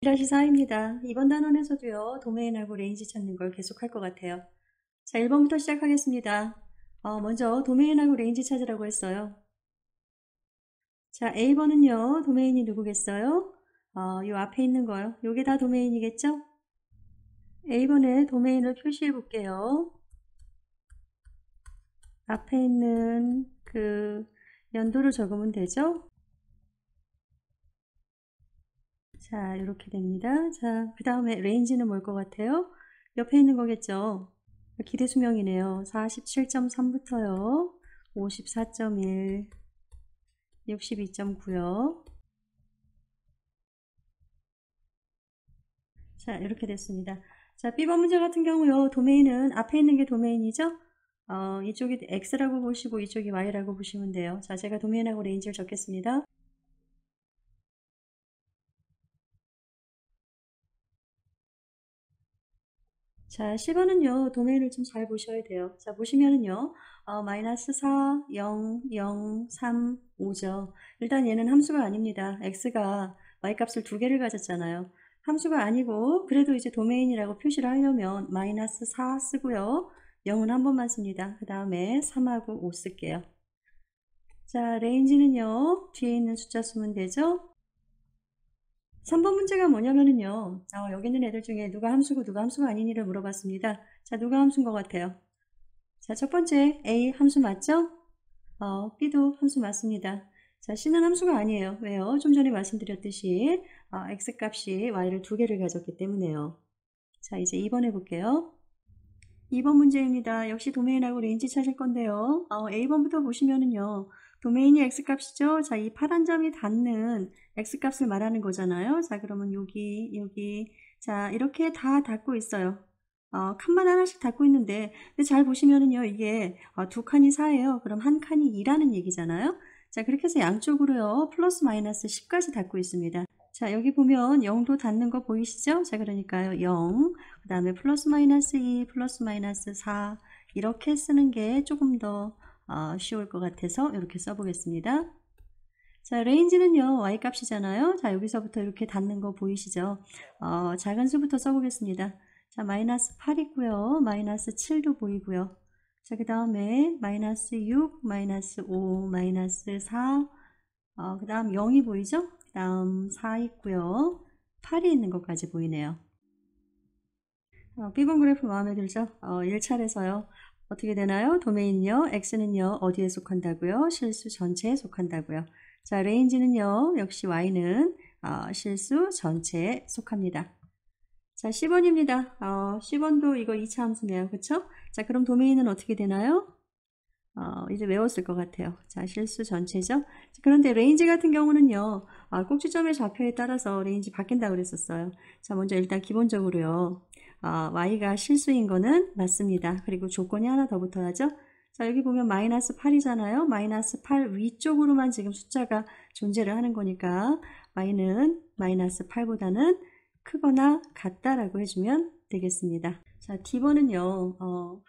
1-4입니다. 이번 단원에서도요, 도메인하고 레인지 찾는 걸 계속할 것 같아요. 자, 1번부터 시작하겠습니다. 먼저 도메인하고 레인지 찾으라고 했어요. 자, A번은요, 도메인이 누구겠어요? 요 앞에 있는 거요. 요게 다 도메인이겠죠? A번에 도메인을 표시해 볼게요. 앞에 있는 그 연도를 적으면 되죠? 자, 이렇게 됩니다. 자, 그 다음에 레인지는 뭘 것 같아요? 옆에 있는 거겠죠? 기대 수명이네요. 47.3부터요. 54.1, 62.9요. 자, 이렇게 됐습니다. 자, B번 문제 같은 경우요. 도메인은 앞에 있는 게 도메인이죠? 이쪽이 X라고 보시고 이쪽이 Y라고 보시면 돼요. 자, 제가 도메인하고 레인지를 적겠습니다. 자, 10번은요, 도메인을 좀 잘 보셔야 돼요. 자, 보시면은요, 마이너스 4, 0, 0, 3, 5죠. 일단 얘는 함수가 아닙니다. x가 y 값을 두 개를 가졌잖아요. 함수가 아니고, 그래도 이제 도메인이라고 표시를 하려면 마이너스 4 쓰고요. 0은 한 번만 씁니다. 그 다음에 3하고 5 쓸게요. 자, 레인지는요, 뒤에 있는 숫자 쓰면 되죠? 3번 문제가 뭐냐면은요. 여기 있는 애들 중에 누가 함수고 누가 함수가 아니니를 물어봤습니다. 자, 누가 함수인 것 같아요? 자, 첫 번째 A 함수 맞죠? B도 함수 맞습니다. 자, C는 함수가 아니에요. 왜요? 좀 전에 말씀드렸듯이 X값이 Y를 두 개를 가졌기 때문에요. 자, 이제 2번 해볼게요. 2번 문제입니다. 역시 도메인하고 레인지 찾을 건데요. A번부터 보시면은요. 도메인이 X값이죠? 자, 이 파란 점이 닿는 X값을 말하는 거잖아요. 자, 그러면 여기. 자, 이렇게 다 닿고 있어요. 칸만 하나씩 닿고 있는데, 근데 잘 보시면은요. 이게 두 칸이 4예요. 그럼 한 칸이 2라는 얘기잖아요. 자, 그렇게 해서 양쪽으로요. 플러스 마이너스 10까지 닿고 있습니다. 자, 여기 보면 0도 닿는 거 보이시죠? 자, 그러니까요. 0, 그 다음에 플러스 마이너스 2, 플러스 마이너스 4 이렇게 쓰는 게 조금 더 쉬울 것 같아서 이렇게 써보겠습니다. 자, 레인지는요. Y값이잖아요. 자, 여기서부터 이렇게 닿는 거 보이시죠? 작은 수부터 써보겠습니다. 자, 마이너스 8 있고요. 마이너스 7도 보이고요. 자, 그 다음에 마이너스 6, 마이너스 5, 마이너스 4, 그 다음 0이 보이죠? 그 다음 4 있고요. 8이 있는 것까지 보이네요. B번 그래프 마음에 들죠? 1차례서요. 어떻게 되나요? 도메인요. X는요. 어디에 속한다고요? 실수 전체에 속한다고요. 자, 레인지는요. 역시 Y는 실수 전체에 속합니다. 자, 10번입니다. 10번도 이거 2차 함수네요. 그쵸? 자, 그럼 도메인은 어떻게 되나요? 이제 외웠을 것 같아요. 자, 실수 전체죠. 그런데 레인지 같은 경우는요. 꼭지점의 좌표에 따라서 레인지 바뀐다고 그랬었어요. 자, 먼저 일단 기본적으로요. y가 실수인 거는 맞습니다. 그리고 조건이 하나 더 붙어야죠. 자, 여기 보면 마이너스 8이잖아요. 마이너스 8 위쪽으로만 지금 숫자가 존재를 하는 거니까 y는 마이너스 8보다는 크거나 같다라고 해주면 되겠습니다. 자, D번은요,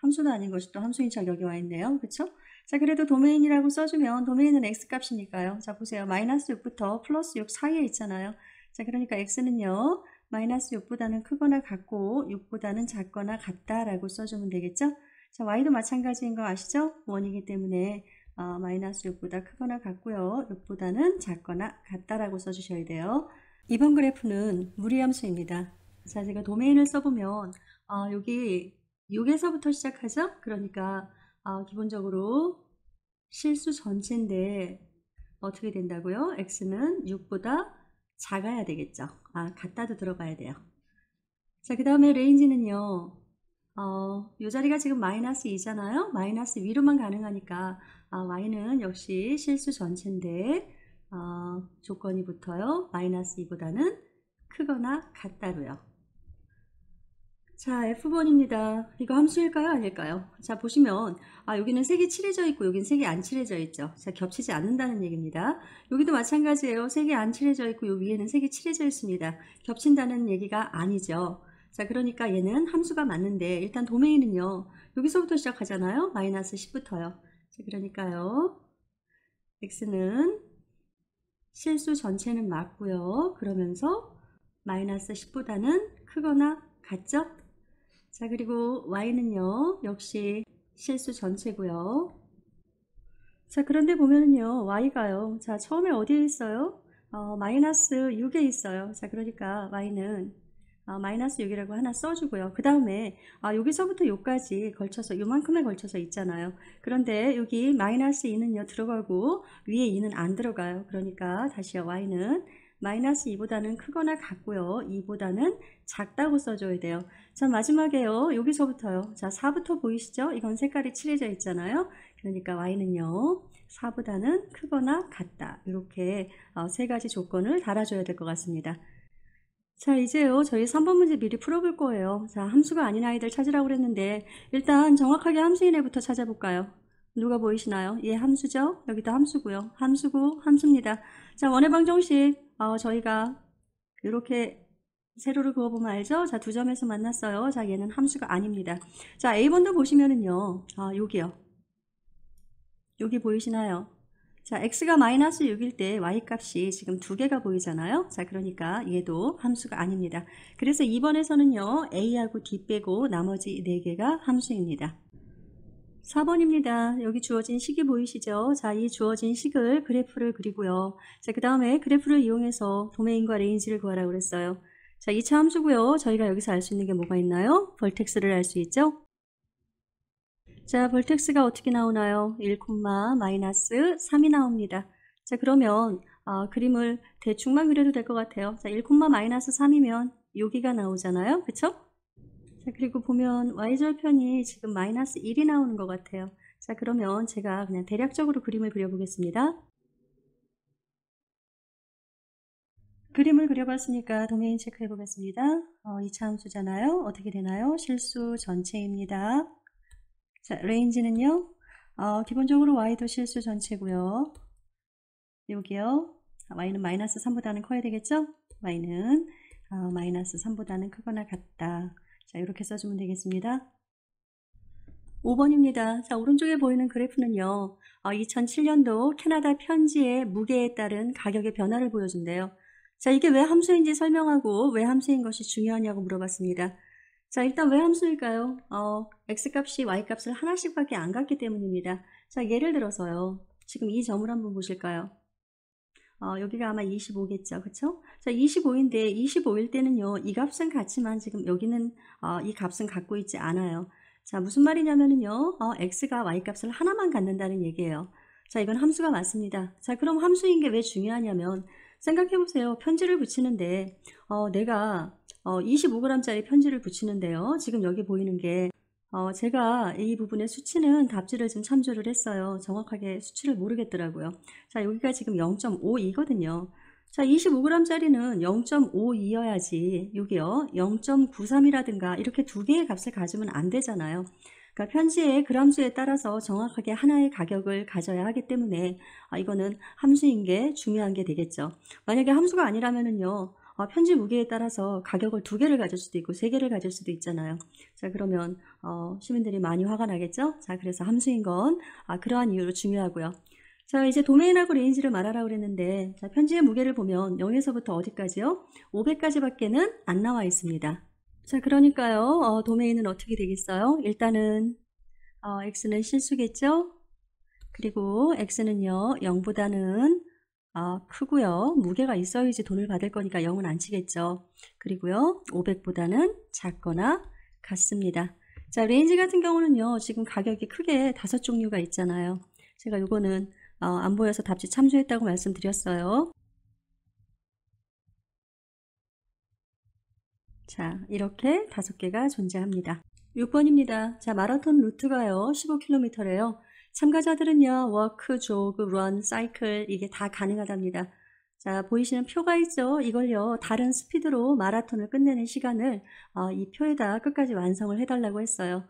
함수도 아닌 것이 또 함수인 척 여기 와 있네요. 그쵸? 자, 그래도 도메인이라고 써주면 도메인은 X값이니까요. 자, 보세요. 마이너스 6부터 플러스 6 사이에 있잖아요. 자, 그러니까 X는요, 마이너스 6보다는 크거나 같고 6보다는 작거나 같다라고 써주면 되겠죠? 자, Y도 마찬가지인 거 아시죠? 1이기 때문에 마이너스 6보다 크거나 같고요. 6보다는 작거나 같다라고 써주셔야 돼요. 이번 그래프는 무리함수입니다. 자, 제가 도메인을 써보면 여기 6에서부터 시작하죠? 그러니까 기본적으로 실수 전체인데 어떻게 된다고요? x는 6보다 작아야 되겠죠. 같다도 들어가야 돼요. 자, 그 다음에 레인지는요. 이 자리가 지금 마이너스 2잖아요. 마이너스 위로만 가능하니까 y는 역시 실수 전체인데 조건이 붙어요. 마이너스 2보다는 크거나 같다로요. 자, F번입니다. 이거 함수일까요? 아닐까요? 자, 보시면 여기는 색이 칠해져 있고 여기는 색이 안 칠해져 있죠. 자, 겹치지 않는다는 얘기입니다. 여기도 마찬가지예요. 색이 안 칠해져 있고 요 위에는 색이 칠해져 있습니다. 겹친다는 얘기가 아니죠. 자, 그러니까 얘는 함수가 맞는데 일단 도메인은요. 여기서부터 시작하잖아요. 마이너스 10부터요. 자, 그러니까요. X는 실수 전체는 맞고요. 그러면서 마이너스 10보다는 크거나 같죠? 자, 그리고 y는요, 역시 실수 전체고요. 자, 그런데 보면은요, y가요. 자, 처음에 어디에 있어요? 마이너스 6에 있어요. 자, 그러니까 y는 마이너스 6이라고 하나 써주고요. 그 다음에 여기서부터 여기까지 걸쳐서 요만큼에 걸쳐서 있잖아요. 그런데 여기 마이너스 2는요 들어가고 위에 2는 안 들어가요. 그러니까 다시요, y는 마이너스 2보다는 크거나 같고요. 2보다는 작다고 써줘야 돼요. 자, 마지막에요, 여기서부터요. 자, 4부터 보이시죠? 이건 색깔이 칠해져 있잖아요. 그러니까 y는요 4보다는 크거나 같다. 이렇게 세 가지 조건을 달아줘야 될 것 같습니다. 자, 이제요, 저희 3번 문제 미리 풀어볼 거예요. 자, 함수가 아닌 아이들 찾으라고 그랬는데, 일단 정확하게 함수인 애부터 찾아볼까요? 누가 보이시나요? 얘 함수죠? 여기도 함수고요. 함수고, 함수입니다. 자, 원의 방정식, 저희가 이렇게 세로를 그어보면 알죠? 자, 두 점에서 만났어요. 자, 얘는 함수가 아닙니다. 자, A번도 보시면은요, 여기요. 여기 보이시나요? 자, x가 마이너스 6일 때 y 값이 지금 두 개가 보이잖아요. 자, 그러니까 얘도 함수가 아닙니다. 그래서 2번에서는요, a하고 d 빼고 나머지 4개가 함수입니다. 4번입니다. 여기 주어진 식이 보이시죠? 자, 이 주어진 식을 그래프를 그리고요. 자, 그 다음에 그래프를 이용해서 도메인과 레인지를 구하라고 그랬어요. 자, 2차 함수고요. 저희가 여기서 알 수 있는 게 뭐가 있나요? 벌텍스를 알 수 있죠? 자, 벌텍스가 어떻게 나오나요? 1, 마이너스 3이 나옵니다. 자, 그러면 그림을 대충만 그려도 될 것 같아요. 자, 1, 마이너스 3이면 여기가 나오잖아요. 그쵸? 자, 그리고 보면 y절편이 지금 마이너스 1이 나오는 것 같아요. 자, 그러면 제가 그냥 대략적으로 그림을 그려보겠습니다. 그림을 그려봤으니까 도메인 체크해 보겠습니다. 2차 함수잖아요. 어떻게 되나요? 실수 전체입니다. 자, 레인지는요, 기본적으로 y도 실수 전체고요. 여기요, y는 마이너스 3보다는 커야 되겠죠? y는 마이너스 3보다는 크거나 같다. 자, 이렇게 써주면 되겠습니다. 5번입니다. 자, 오른쪽에 보이는 그래프는요, 2007년도 캐나다 편지의 무게에 따른 가격의 변화를 보여준대요. 자, 이게 왜 함수인지 설명하고 왜 함수인 것이 중요하냐고 물어봤습니다. 자, 일단 왜 함수일까요? x값이 y값을 하나씩밖에 안 갖기 때문입니다. 자, 예를 들어서요. 지금 이 점을 한번 보실까요? 여기가 아마 25겠죠. 그쵸? 자, 25인데 25일 때는요, 이 값은 같지만 지금 여기는 이 값은 갖고 있지 않아요. 자, 무슨 말이냐면은요, x가 y값을 하나만 갖는다는 얘기예요. 자, 이건 함수가 맞습니다. 자, 그럼 함수인 게 왜 중요하냐면, 생각해보세요. 편지를 붙이는데, 내가 25g짜리 편지를 붙이는데요. 지금 여기 보이는 게, 제가 이 부분의 수치는 답지를 좀 참조를 했어요. 정확하게 수치를 모르겠더라고요. 자, 여기가 지금 0.52거든요. 자, 25g짜리는 0.52여야지 여기요 0.93이라든가 이렇게 두 개의 값을 가지면 안 되잖아요. 그러니까 편지의 그람수에 따라서 정확하게 하나의 가격을 가져야 하기 때문에 이거는 함수인 게 중요한 게 되겠죠. 만약에 함수가 아니라면은요, 편지 무게에 따라서 가격을 두 개를 가질 수도 있고 세 개를 가질 수도 있잖아요. 자, 그러면 시민들이 많이 화가 나겠죠. 자, 그래서 함수인 건 그러한 이유로 중요하고요. 자, 이제 도메인하고 레인지를 말하라고 그랬는데, 자, 편지의 무게를 보면 0에서부터 어디까지요? 500까지밖에는 안 나와 있습니다. 자, 그러니까요, 도메인은 어떻게 되겠어요? 일단은 x는 실수겠죠? 그리고 x는요 0보다는 크고요. 무게가 있어야지 돈을 받을 거니까 0은 안 치겠죠. 그리고요 500보다는 작거나 같습니다. 자, 레인지 같은 경우는요, 지금 가격이 크게 5종류가 있잖아요. 제가 이거는 안 보여서 답지 참조했다고 말씀드렸어요. 자, 이렇게 5개가 존재합니다. 6번입니다. 자, 마라톤 루트가요 15km래요. 참가자들은요 워크, 조그, 런, 사이클 이게 다 가능하답니다. 자, 보이시는 표가 있죠? 이걸요 다른 스피드로 마라톤을 끝내는 시간을 이 표에다 끝까지 완성을 해달라고 했어요.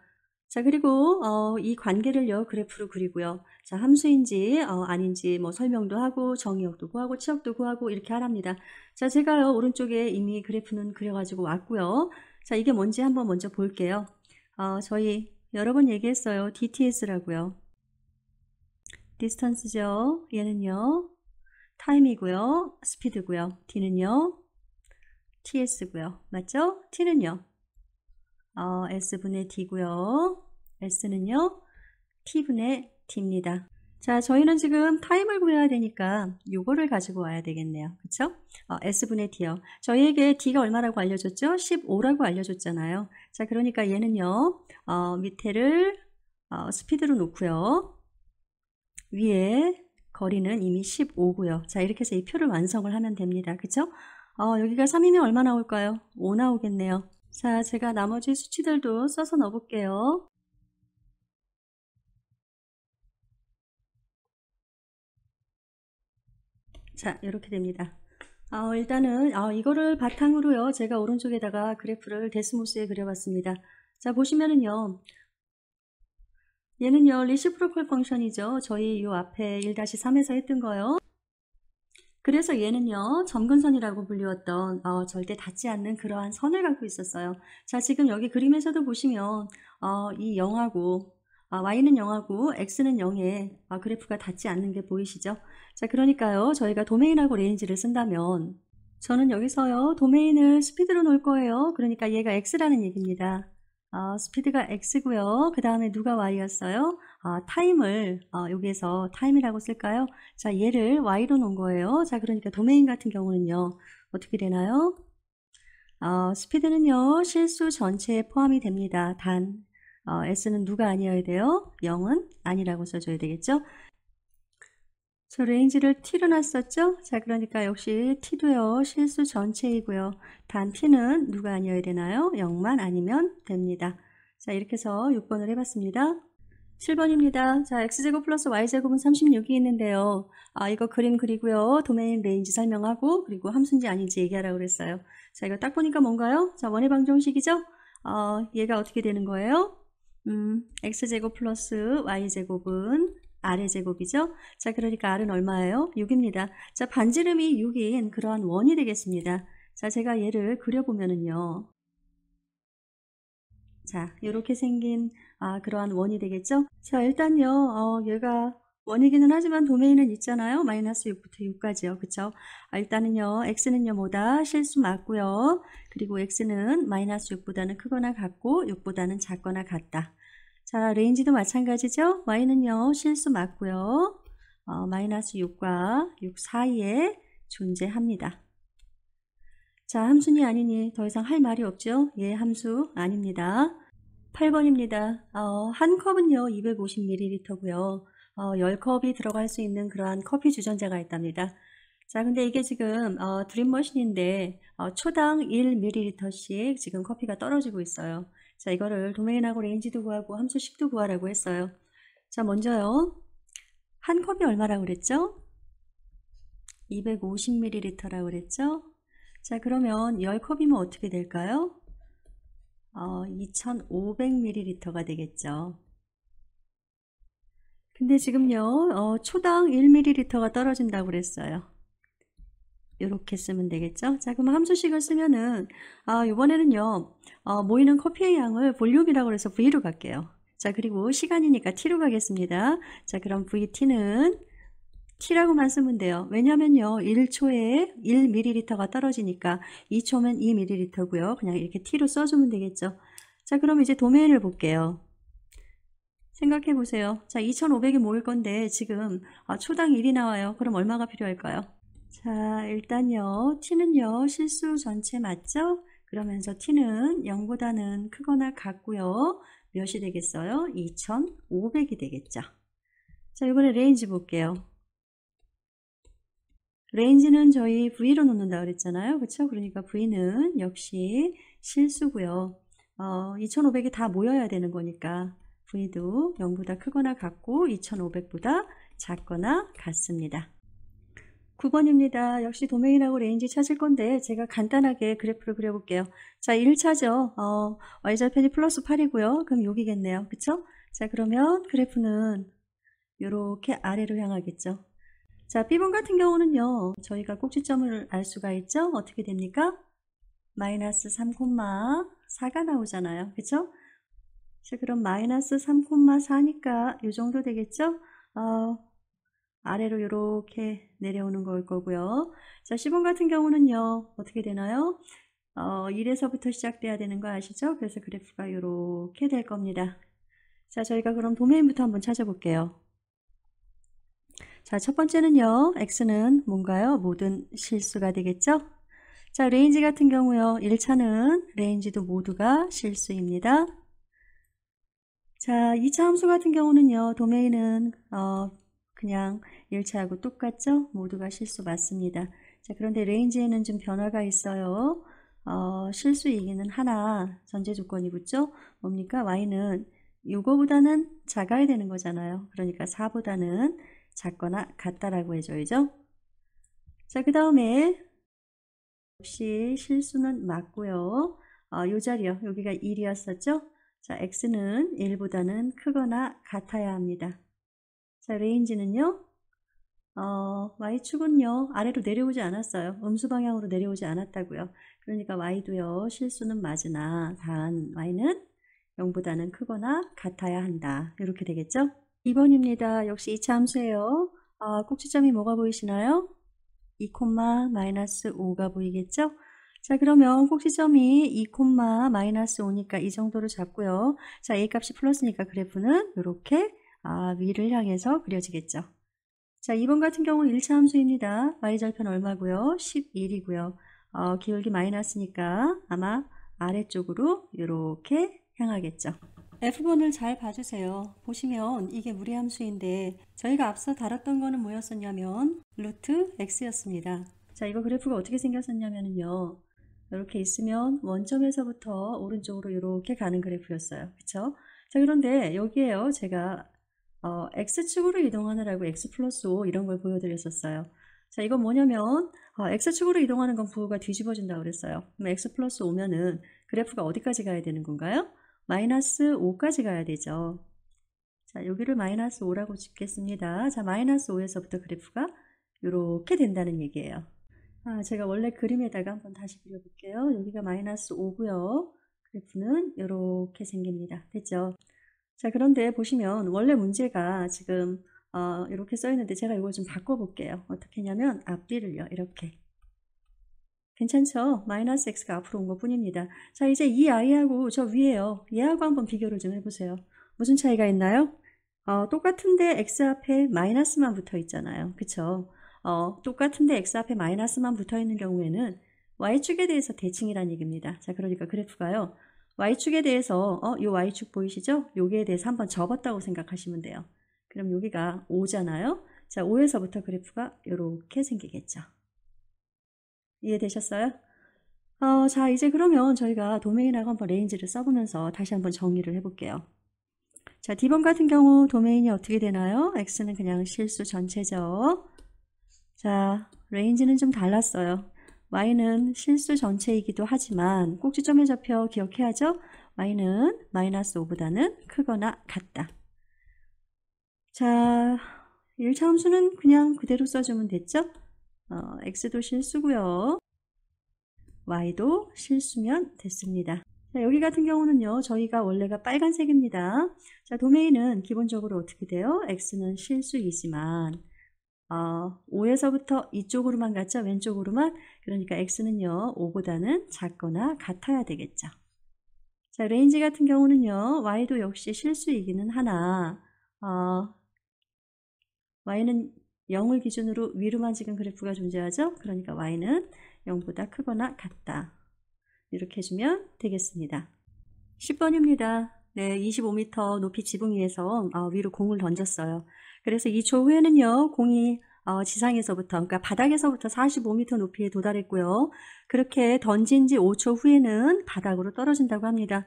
자, 그리고 이 관계를요 그래프로 그리고요. 자, 함수인지 아닌지 뭐 설명도 하고 정의역도 구하고 치역도 구하고 이렇게 하랍니다. 자, 제가요 오른쪽에 이미 그래프는 그려가지고 왔고요. 자, 이게 뭔지 한번 먼저 볼게요. 저희 여러 번 얘기했어요. DTS라고요. 디스턴스죠. 얘는요 타임이고요. 스피드고요. D는요 TS고요. 맞죠? T는요. S분의 D고요. S는요. T분의 D입니다. 자, 저희는 지금 타임을 구해야 되니까 요거를 가지고 와야 되겠네요. 그쵸? S분의 D요. 저희에게 D가 얼마라고 알려줬죠? 15라고 알려줬잖아요. 자, 그러니까 얘는요. 밑에를 스피드로 놓고요. 위에 거리는 이미 15고요. 자, 이렇게 해서 이 표를 완성을 하면 됩니다. 그쵸? 여기가 3이면 얼마 나올까요? 5 나오겠네요. 자, 제가 나머지 수치들도 써서 넣어볼게요. 자, 이렇게 됩니다. 일단은 이거를 바탕으로요. 제가 오른쪽에다가 그래프를 데스모스에 그려봤습니다. 자, 보시면은요. 얘는요. 리시프로컬 펑션이죠. 저희 요 앞에 1-3에서 했던 거요. 그래서 얘는요. 점근선이라고 불리웠던 절대 닿지 않는 그러한 선을 갖고 있었어요. 자, 지금 여기 그림에서도 보시면 이 0하고 y는 0하고 x는 0에 그래프가 닿지 않는 게 보이시죠? 자, 그러니까요. 저희가 도메인하고 레인지를 쓴다면 저는 여기서요. 도메인을 스피드로 놓을 거예요. 그러니까 얘가 x라는 얘기입니다. 스피드가 x고요. 그 다음에 누가 y였어요? 타임을 여기에서 타임이라고 쓸까요? 자, 얘를 y로 놓은 거예요. 자, 그러니까 도메인 같은 경우는요. 어떻게 되나요? 스피드는요. 실수 전체에 포함이 됩니다. 단 s는 누가 아니어야 돼요? 0은 아니라고 써줘야 되겠죠? 저 레인지를 t로 놨었죠? 자, 그러니까 역시 t도요. 실수 전체이고요. 단 t는 누가 아니어야 되나요? 0만 아니면 됩니다. 자, 이렇게 해서 6번을 해봤습니다. 7번입니다. 자, x제곱 플러스 y제곱은 36이 있는데요. 이거 그림 그리고요. 도메인 레인지 설명하고 그리고 함수인지 아닌지 얘기하라고 그랬어요. 자, 이거 딱 보니까 뭔가요? 자, 원의 방정식이죠? 얘가 어떻게 되는 거예요? x제곱 플러스 y제곱은 r의 제곱이죠? 자, 그러니까 r은 얼마예요? 6입니다. 자, 반지름이 6인 그러한 원이 되겠습니다. 자, 제가 얘를 그려보면은요. 자, 이렇게 생긴 그러한 원이 되겠죠? 자, 일단요. 얘가 원이기는 하지만 도메인은 있잖아요. 마이너스 6부터 6까지요. 그쵸? 일단은요. x는요. 뭐다? 실수 맞고요. 그리고 x는 마이너스 6보다는 크거나 같고 6보다는 작거나 같다. 자, 레인지도 마찬가지죠? y는요. 실수 맞고요. 마이너스 6과 6 사이에 존재합니다. 자, 함수니 아니니 더 이상 할 말이 없죠? 예, 함수 아닙니다. 8번입니다. 한 컵은요 250ml고요. 10컵이 들어갈 수 있는 그러한 커피 주전자가 있답니다. 자, 근데 이게 지금 드립머신인데 초당 1ml씩 지금 커피가 떨어지고 있어요. 자, 이거를 도메인하고 레인지도 구하고 함수식도 구하라고 했어요. 자, 먼저요. 한 컵이 얼마라고 그랬죠? 250ml라고 그랬죠? 자, 그러면 10컵이면 어떻게 될까요? 2500ml가 되겠죠. 근데 지금요, 초당 1ml가 떨어진다고 그랬어요. 이렇게 쓰면 되겠죠. 자, 그럼 함수식을 쓰면은, 이번에는요, 모이는 커피의 양을 볼륨이라고 해서 V로 갈게요. 자, 그리고 시간이니까 T로 가겠습니다. 자, 그럼 VT는 T라고만 쓰면 돼요. 왜냐면요, 1초에 1ml가 떨어지니까 2초면 2ml고요. 그냥 이렇게 T로 써주면 되겠죠. 자, 그럼 이제 도메인을 볼게요. 생각해 보세요. 자, 2500이 모일 건데 지금 초당 1이 나와요. 그럼 얼마가 필요할까요? 자, 일단요. t는요. 실수 전체 맞죠? 그러면서 t는 0보다는 크거나 같고요. 몇이 되겠어요? 2500이 되겠죠. 자, 이번에 레인지 볼게요. 레인지는 저희 V로 놓는다 그랬잖아요. 그쵸? 그러니까 V는 역시 실수고요. 2500이 다 모여야 되는 거니까 V도 0보다 크거나 같고 2500보다 작거나 같습니다. 9번입니다. 역시 도메인하고 레인지 찾을 건데 제가 간단하게 그래프를 그려볼게요. 자, 1차죠. y절편이 플러스 8이고요. 그럼 여기겠네요. 그쵸? 자, 그러면 그래프는 이렇게 아래로 향하겠죠. 자, B번 같은 경우는요. 저희가 꼭지점을 알 수가 있죠. 어떻게 됩니까? 마이너스 3,4가 나오잖아요. 그쵸? 자, 그럼 마이너스 3,4니까 이 정도 되겠죠? 아래로 이렇게 내려오는 걸 거고요. 자, 10번 같은 경우는요. 어떻게 되나요? 1에서부터 시작돼야 되는 거 아시죠? 그래서 그래프가 이렇게 될 겁니다. 자, 저희가 그럼 도메인부터 한번 찾아볼게요. 자, 첫 번째는요. x는 뭔가요? 모든 실수가 되겠죠? 자, 레인지 같은 경우요. 1차는 레인지도 모두가 실수입니다. 자, 2차 함수 같은 경우는요. 도메인은 그냥 1차하고 똑같죠? 모두가 실수 맞습니다. 자, 그런데 레인지에는 좀 변화가 있어요. 실수이기는 하나 전제 조건이 붙죠? 뭡니까? y는 요거보다는 작아야 되는 거잖아요. 그러니까 4보다는 작거나 같다라고 해줘야죠. 자, 그 다음에 역시 실수는 맞고요. 요 자리요. 여기가 1이었었죠? 자, x는 1보다는 크거나 같아야 합니다. 자, 레인지는요. y축은요. 아래로 내려오지 않았어요. 음수 방향으로 내려오지 않았다고요. 그러니까 y도요. 실수는 맞으나 단 y는 0보다는 크거나 같아야 한다. 이렇게 되겠죠? 2번입니다. 역시 2차 함수예요. 꼭지점이 뭐가 보이시나요? 2,-5가 보이겠죠? 자, 그러면 꼭지점이 2,-5니까 이 정도로 잡고요. 자, a 값이 플러스니까 그래프는 이렇게 위를 향해서 그려지겠죠. 자, 2번 같은 경우는 1차 함수입니다. y절편 얼마고요? 11이고요. 기울기 마이너스니까 아마 아래쪽으로 이렇게 향하겠죠. F번을 잘 봐주세요. 보시면 이게 무리함수인데 저희가 앞서 다뤘던 거는 뭐였었냐면 루트 x였습니다. 자, 이거 그래프가 어떻게 생겼었냐면요. 이렇게 있으면 원점에서부터 오른쪽으로 이렇게 가는 그래프였어요. 그쵸? 자, 그런데 여기에요. 제가 x축으로 이동하느라고 x 플러스 5 이런 걸 보여드렸었어요. 자, 이건 뭐냐면 x축으로 이동하는 건 부호가 뒤집어진다고 그랬어요. 그럼 x 플러스 5면은 그래프가 어디까지 가야 되는 건가요? 마이너스 5까지 가야 되죠. 자, 여기를 마이너스 5라고 짓겠습니다. 자, 마이너스 5에서부터 그래프가 이렇게 된다는 얘기예요. 제가 원래 그림에다가 한번 다시 그려볼게요. 여기가 마이너스 5고요. 그래프는 이렇게 생깁니다. 됐죠? 자, 그런데 보시면 원래 문제가 지금 이렇게 써 있는데 제가 이걸 좀 바꿔볼게요. 어떻게 했냐면 앞뒤를요. 이렇게. 괜찮죠? 마이너스 x가 앞으로 온 것 뿐입니다. 자, 이제 이 아이하고 저 위에요. 얘하고 한번 비교를 좀 해보세요. 무슨 차이가 있나요? 똑같은데 x 앞에 마이너스만 붙어 있잖아요. 그쵸? 똑같은데 x 앞에 마이너스만 붙어 있는 경우에는 y축에 대해서 대칭이란 얘기입니다. 자, 그러니까 그래프가요. y축에 대해서 요 y축 보이시죠? 여기에 대해서 한번 접었다고 생각하시면 돼요. 그럼 여기가 5잖아요. 자, 5에서부터 그래프가 이렇게 생기겠죠. 이해되셨어요? 자, 이제 그러면 저희가 도메인하고 한번 레인지를 써보면서 다시 한번 정리를 해볼게요. 자, D번 같은 경우 도메인이 어떻게 되나요? X는 그냥 실수 전체죠. 자, 레인지는 좀 달랐어요. Y는 실수 전체이기도 하지만 꼭지점의 좌표 기억해야죠? Y는 마이너스 5보다는 크거나 같다. 자, 1차 함수는 그냥 그대로 써주면 됐죠? X도 실수고요. Y도 실수면 됐습니다. 자, 여기 같은 경우는요. 저희가 원래가 빨간색입니다. 자, 도메인은 기본적으로 어떻게 돼요? X는 실수이지만 5에서부터 이쪽으로만 갔죠? 왼쪽으로만. 그러니까 X는요. 5보다는 작거나 같아야 되겠죠. 자, 레인지 같은 경우는요. Y도 역시 실수이기는 하나 Y는 0을 기준으로 위로만 지금 그래프가 존재하죠? 그러니까 Y는 0보다 크거나 같다. 이렇게 해주면 되겠습니다. 10번입니다. 네, 25m 높이 지붕 위에서 위로 공을 던졌어요. 그래서 2초 후에는요, 공이 지상에서부터, 그러니까 바닥에서부터 45m 높이에 도달했고요. 그렇게 던진 지 5초 후에는 바닥으로 떨어진다고 합니다.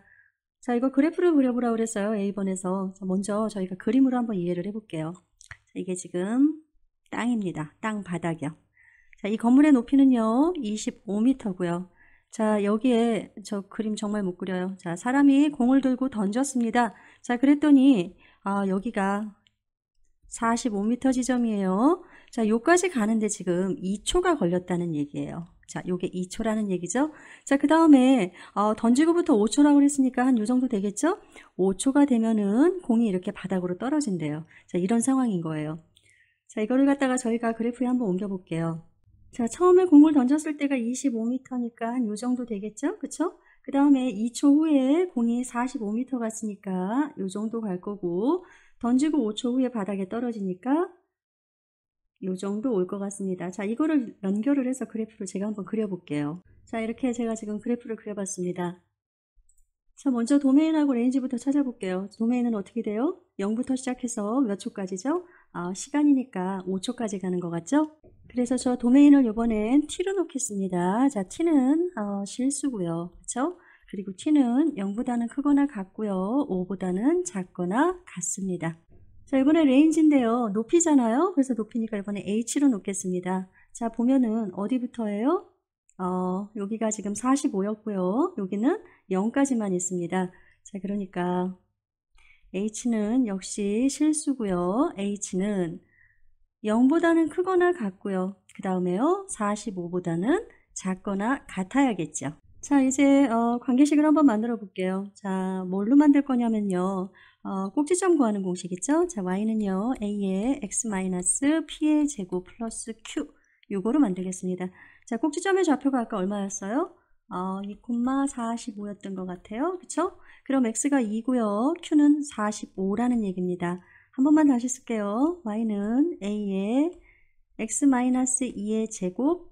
자, 이거 그래프를 그려보라고 그랬어요. A번에서. 먼저 저희가 그림으로 한번 이해를 해볼게요. 자, 이게 지금 땅입니다. 땅 바닥이요. 자, 이 건물의 높이는요, 25m고요. 자, 여기에 저 그림 정말 못 그려요. 자, 사람이 공을 들고 던졌습니다. 자, 그랬더니 여기가 45m 지점이에요. 자, 요까지 가는데 지금 2초가 걸렸다는 얘기예요. 자, 요게 2초라는 얘기죠. 자, 그 다음에 던지고부터 5초라고 그랬으니까 한 요 정도 되겠죠? 5초가 되면은 공이 이렇게 바닥으로 떨어진대요. 자, 이런 상황인 거예요. 자, 이거를 갖다가 저희가 그래프에 한번 옮겨 볼게요. 자, 처음에 공을 던졌을 때가 25m니까 한 요 정도 되겠죠? 그쵸? 그 다음에 2초 후에 공이 45m 갔으니까 요 정도 갈 거고, 던지고 5초 후에 바닥에 떨어지니까 요 정도 올 것 같습니다. 자, 이거를 연결을 해서 그래프를 제가 한번 그려볼게요. 자, 이렇게 제가 지금 그래프를 그려봤습니다. 자, 먼저 도메인하고 레인지부터 찾아볼게요. 도메인은 어떻게 돼요? 0부터 시작해서 몇 초까지죠? 시간이니까 5초까지 가는 것 같죠? 그래서 저 도메인을 이번엔 t로 놓겠습니다. 자, t는 실수고요. 그렇죠? 그리고 t는 0보다는 크거나 같고요. 5보다는 작거나 같습니다. 자, 이번에 레인지인데요. 높이잖아요. 그래서 높이니까 이번에 h로 놓겠습니다. 자, 보면은 어디부터예요? 여기가 지금 45였고요. 여기는 0까지만 있습니다. 자, 그러니까 h는 역시 실수고요. h는 0보다는 크거나 같고요. 그 다음에요. 45보다는 작거나 같아야겠죠. 자, 이제 관계식을 한번 만들어 볼게요. 자, 뭘로 만들 거냐면요. 꼭지점 구하는 공식 있죠? 자, y는요. a의 x-p의 제곱 플러스 q 요거로 만들겠습니다. 자, 꼭지점의 좌표가 아까 얼마였어요? 2,45였던 것 같아요. 그쵸? 그럼 x가 2고요. q는 45라는 얘기입니다. 한 번만 다시 쓸게요. y는 a의 x-2의 제곱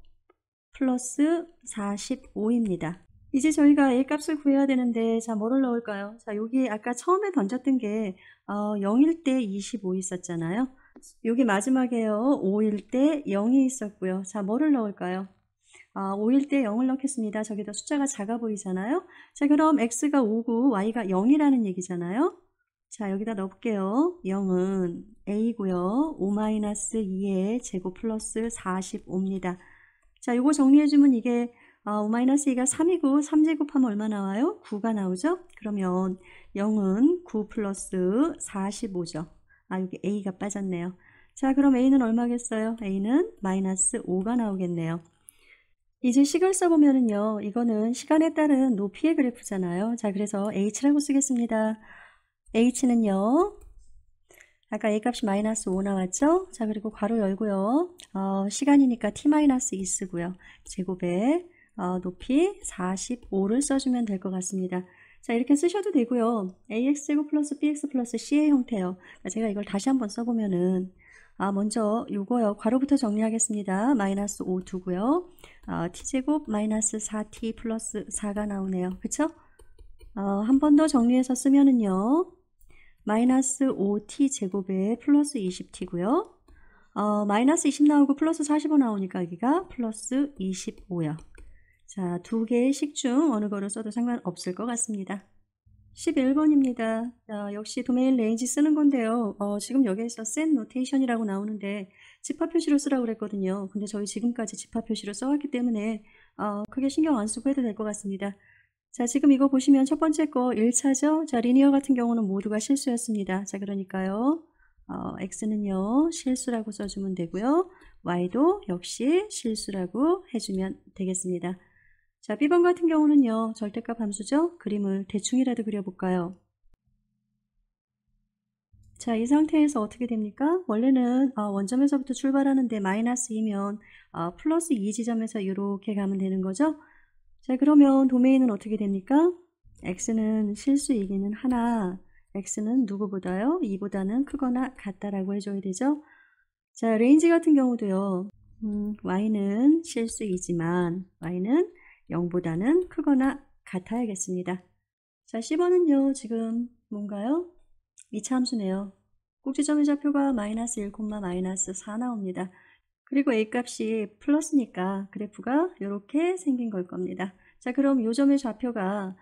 플러스 45입니다. 이제 저희가 a 값을 구해야 되는데, 자, 뭐를 넣을까요? 자, 여기 아까 처음에 던졌던 게 0일 때 25 있었잖아요. 여기 마지막에요. 5일 때 0이 있었고요. 자, 뭐를 넣을까요? 5일 때 0을 넣겠습니다. 저기다 숫자가 작아 보이잖아요. 자, 그럼 x가 5고 y가 0이라는 얘기잖아요. 자, 여기다 넣을게요. 0은 a고요. 5-2의 제곱 플러스 45입니다. 자, 이거 정리해주면 이게 5-2가 3이고 3제곱하면 얼마 나와요? 9가 나오죠? 그러면 0은 9 플러스 45죠. 여기 a가 빠졌네요. 자, 그럼 a는 얼마겠어요? a는 마이너스 5가 나오겠네요. 이제 식을 써보면은요, 이거는 시간에 따른 높이의 그래프잖아요. 자, 그래서 h라고 쓰겠습니다. h는요, 아까 a 값이 마이너스 5 나왔죠? 자, 그리고 괄호 열고요. 시간이니까 t-2 쓰고요. 제곱에 높이 45를 써주면 될 것 같습니다. 자, 이렇게 쓰셔도 되고요. ax제곱 플러스 bx 플러스 c의 형태요. 제가 이걸 다시 한번 써보면은 먼저 요거요. 괄호부터 정리하겠습니다. 마이너스 5 두고요. t제곱 마이너스 4t 플러스 4가 나오네요. 그쵸? 한 번 더 정리해서 쓰면은요. 마이너스 5t 제곱에 플러스 20t고요. 마이너스 20 나오고 플러스 45 나오니까 여기가 플러스 25요. 자, 두 개의 식 중 어느 거를 써도 상관없을 것 같습니다. 11번입니다. 역시 도메인 레인지 쓰는 건데요. 지금 여기에서 set notation이라고 나오는데 집합 표시로 쓰라고 그랬거든요. 근데 저희 지금까지 집합 표시로 써왔기 때문에 크게 신경 안 쓰고 해도 될 것 같습니다. 자, 지금 이거 보시면 첫 번째 거 1차죠. 자, 리니어 같은 경우는 모두가 실수였습니다. 자, 그러니까요. x는요, 실수라고 써주면 되고요. y도 역시 실수라고 해주면 되겠습니다. 자, B번 같은 경우는요, 절대값 함수죠. 그림을 대충이라도 그려볼까요? 자, 이 상태에서 어떻게 됩니까? 원래는 원점에서부터 출발하는데 마이너스 2면 플러스 2 지점에서 이렇게 가면 되는 거죠. 자, 그러면 도메인은 어떻게 됩니까? x는 실수이기는 하나, x는 누구보다요? 2보다는 크거나 같다라고 해줘야 되죠. 자, 레인지 같은 경우도요. y는 실수이지만 y는 0보다는 크거나 같아야겠습니다. 자, 10번은요. 지금 뭔가요? 2차 함수네요. 꼭지점의 좌표가 마이너스 1, 마이너스 4 나옵니다. 그리고 a 값이 플러스니까 그래프가 이렇게 생긴 걸 겁니다. 자, 그럼 요 점의 좌표가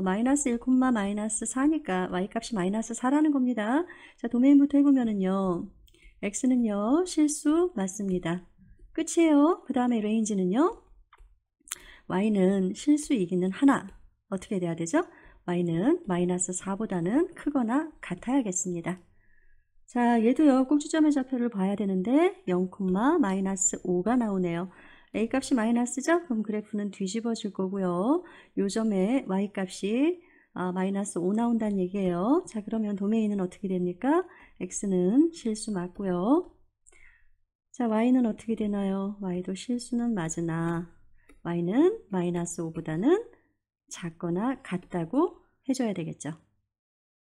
마이너스 1, 마이너스 4니까 y 값이 마이너스 4라는 겁니다. 자, 도메인부터 해보면은요. x는요. 실수 맞습니다. 끝이에요. 그 다음에 레인지는요. y는 실수이기는 하나. 어떻게 돼야 되죠? y는 마이너스 4보다는 크거나 같아야겠습니다. 자, 얘도요. 꼭지점의 좌표를 봐야 되는데 0, 마이너스 5가 나오네요. a 값이 마이너스죠? 그럼 그래프는 뒤집어 줄 거고요. 요 점에 y 값이 마이너스 5 나온다는 얘기예요. 자, 그러면 도메인은 어떻게 됩니까? x는 실수 맞고요. 자, y는 어떻게 되나요? y도 실수는 맞으나 y는 마이너스 5보다는 작거나 같다고 해줘야 되겠죠.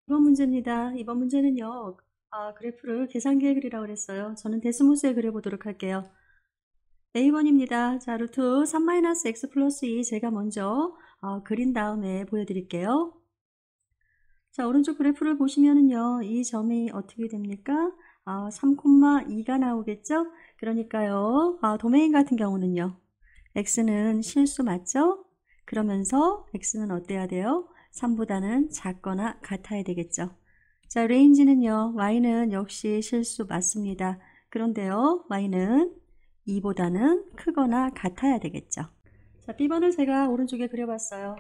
이번 문제입니다. 이번 문제는요. 그래프를 계산기에 그리라고 그랬어요. 저는 데스모스에 그려보도록 할게요. A1입니다. 자, 루트 3-x 플러스 2 제가 먼저 그린 다음에 보여드릴게요. 자, 오른쪽 그래프를 보시면은요. 이 점이 어떻게 됩니까? 3,2가 나오겠죠? 그러니까요. 도메인 같은 경우는요. x는 실수 맞죠? 그러면서 x는 어때야 돼요? 3보다는 작거나 같아야 되겠죠. 자, 레인지는요. y는 역시 실수 맞습니다. 그런데요. y는 2보다는 크거나 같아야 되겠죠. 자, B번을 제가 오른쪽에 그려봤어요.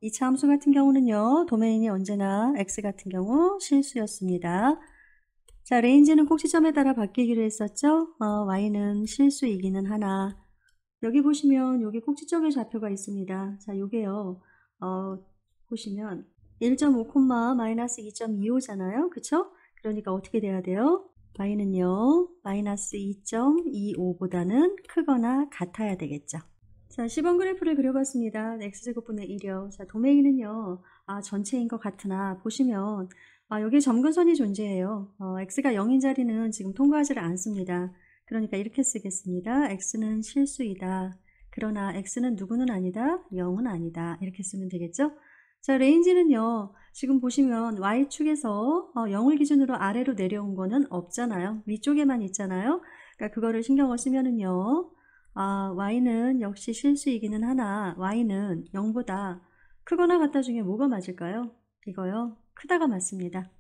2차 함수 같은 경우는요. 도메인이 언제나 x 같은 경우 실수였습니다. 자, 레인지는 꼭지점에 따라 바뀌기로 했었죠. y는 실수이기는 하나. 여기 보시면 여기 꼭지점의 좌표가 있습니다. 자, 요게요. 보시면 1.5, 마이너스 2.25잖아요. 그쵸? 그러니까 어떻게 돼야 돼요? y는요. 마이너스 2.25보다는 크거나 같아야 되겠죠. 자, 10번 그래프를 그려봤습니다. x제곱분의 1이요. 자, 도메인은요. 전체인 것 같으나 보시면 여기에 점근선이 존재해요. x가 0인 자리는 지금 통과하지를 않습니다. 그러니까 이렇게 쓰겠습니다. x는 실수이다. 그러나 x는 누구는 아니다. 0은 아니다. 이렇게 쓰면 되겠죠? 자, 레인지는요. 지금 보시면 y축에서 0을 기준으로 아래로 내려온 거는 없잖아요. 위쪽에만 있잖아요. 그러니까 그거를 신경을 쓰면은요. y는 역시 실수이기는 하나 y는 0보다 크거나 같다 중에 뭐가 맞을까요? 이거요. 크다가 맞습니다.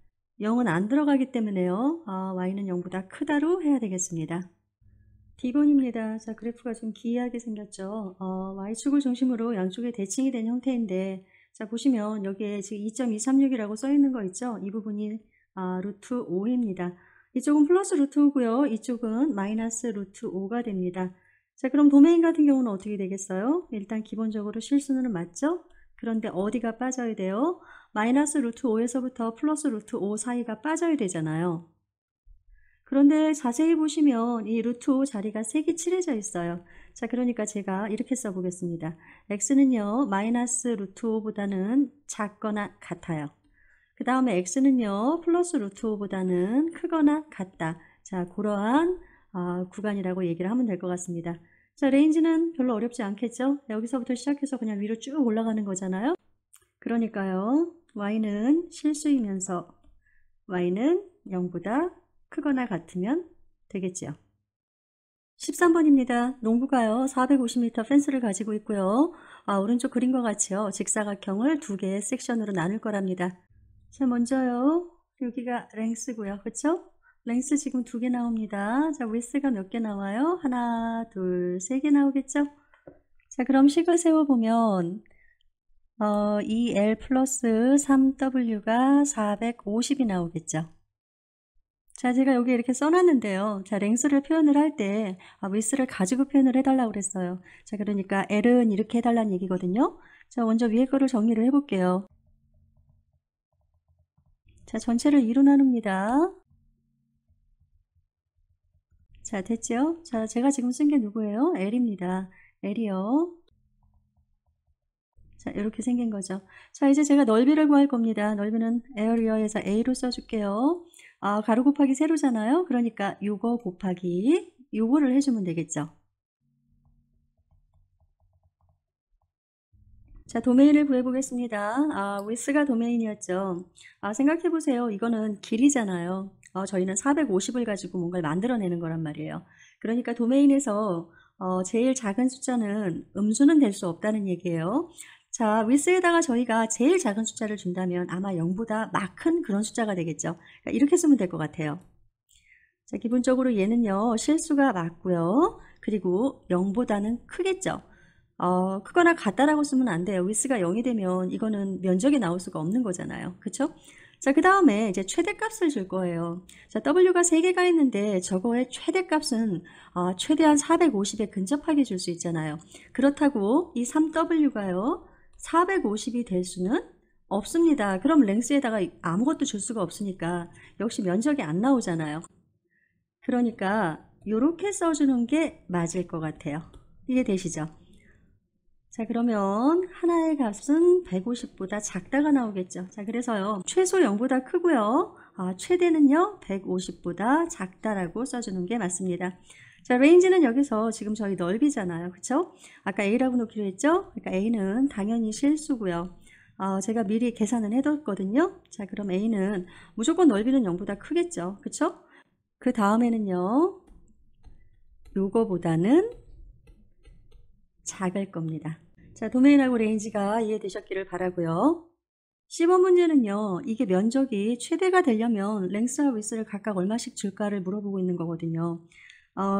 0은 안 들어가기 때문에요. y는 0보다 크다로 해야 되겠습니다. D번입니다. 자, 그래프가 좀 기이하게 생겼죠. y축을 중심으로 양쪽에 대칭이 된 형태인데 자, 보시면 여기에 지금 2.236이라고 써 있는 거 있죠? 이 부분이 루트 5입니다. 이쪽은 플러스 루트 5고요. 이쪽은 마이너스 루트 5가 됩니다. 자, 그럼 도메인 같은 경우는 어떻게 되겠어요? 일단 기본적으로 실수는 맞죠? 그런데 어디가 빠져야 돼요? 마이너스 루트 5에서부터 플러스 루트 5 사이가 빠져야 되잖아요. 그런데 자세히 보시면 이 루트 5 자리가 색이 칠해져 있어요. 자, 그러니까 제가 이렇게 써보겠습니다. x는요, 마이너스 루트 5보다는 작거나 같아요. 그 다음에 x는요, 플러스 루트 5보다는 크거나 같다. 자, 그러한 구간이라고 얘기를 하면 될 것 같습니다. 자, 레인지는 별로 어렵지 않겠죠? 여기서부터 시작해서 그냥 위로 쭉 올라가는 거잖아요. 그러니까요, y는 실수이면서 y는 0보다 크거나 같으면 되겠죠. 13번입니다. 농구가요. 450m 펜스를 가지고 있고요. 오른쪽 그림과 같이요. 직사각형을 두 개의 섹션으로 나눌 거랍니다. 자, 먼저요. 여기가 랭스고요. 그쵸? 랭스 지금 2개 나옵니다. 자, 위스가 몇 개 나와요? 하나, 둘, 3개 나오겠죠? 자, 그럼 식을 세워보면 2L 플러스 3W가 450이 나오겠죠? 자, 제가 여기 이렇게 써놨는데요. 자, 랭스를 표현을 할 때 위스를 가지고 표현을 해달라고 그랬어요. 자, 그러니까 L은 이렇게 해달라는 얘기거든요. 자, 먼저 위에 거를 정리를 해볼게요. 자, 전체를 2로 나눕니다. 자, 됐죠? 자, 제가 지금 쓴 게 누구예요? L입니다. L이요. 자, 이렇게 생긴 거죠. 자, 이제 제가 넓이를 구할 겁니다. 넓이는 에어리어에서 A로 써줄게요. 가로 곱하기 세로잖아요. 그러니까 요거 곱하기 요거를 해주면 되겠죠. 자, 도메인을 구해보겠습니다. 위스가 도메인이었죠. 생각해보세요. 이거는 길이잖아요. 저희는 450을 가지고 뭔가를 만들어내는 거란 말이에요. 그러니까 도메인에서 제일 작은 숫자는 음수는 될 수 없다는 얘기예요. 자, 위스에다가 저희가 제일 작은 숫자를 준다면 아마 0보다 막 큰 그런 숫자가 되겠죠. 그러니까 이렇게 쓰면 될 것 같아요. 자, 기본적으로 얘는요, 실수가 맞고요. 그리고 0보다는 크겠죠. 크거나 같다라고 쓰면 안 돼요. 위스가 0이 되면 이거는 면적이 나올 수가 없는 거잖아요. 그쵸? 자, 그 다음에 이제 최대값을 줄 거예요. 자, W가 3개가 있는데 저거의 최대값은 최대한 450에 근접하게 줄 수 있잖아요. 그렇다고 이 3W가요, 450이 될 수는 없습니다. 그럼 랭스에다가 아무것도 줄 수가 없으니까 역시 면적이 안 나오잖아요. 그러니까 요렇게 써주는 게 맞을 것 같아요. 이해되시죠? 자, 그러면 하나의 값은 150보다 작다가 나오겠죠. 자, 그래서요. 최소 0보다 크고요. 최대는요. 150보다 작다라고 써주는 게 맞습니다. 자, 레인지는 여기서 지금 저희 넓이잖아요. 그쵸? 아까 A라고 놓기로 했죠? 그러니까 A는 당연히 실수고요. 제가 미리 계산을 해뒀거든요. 자, 그럼 A는 무조건 넓이는 0보다 크겠죠. 그쵸? 그 다음에는요. 요거보다는 작을 겁니다. 자, 도메인하고 레인지가 이해되셨기를 바라고요. 10번 문제는요. 이게 면적이 최대가 되려면 랭스와 위스를 각각 얼마씩 줄까를 물어보고 있는 거거든요.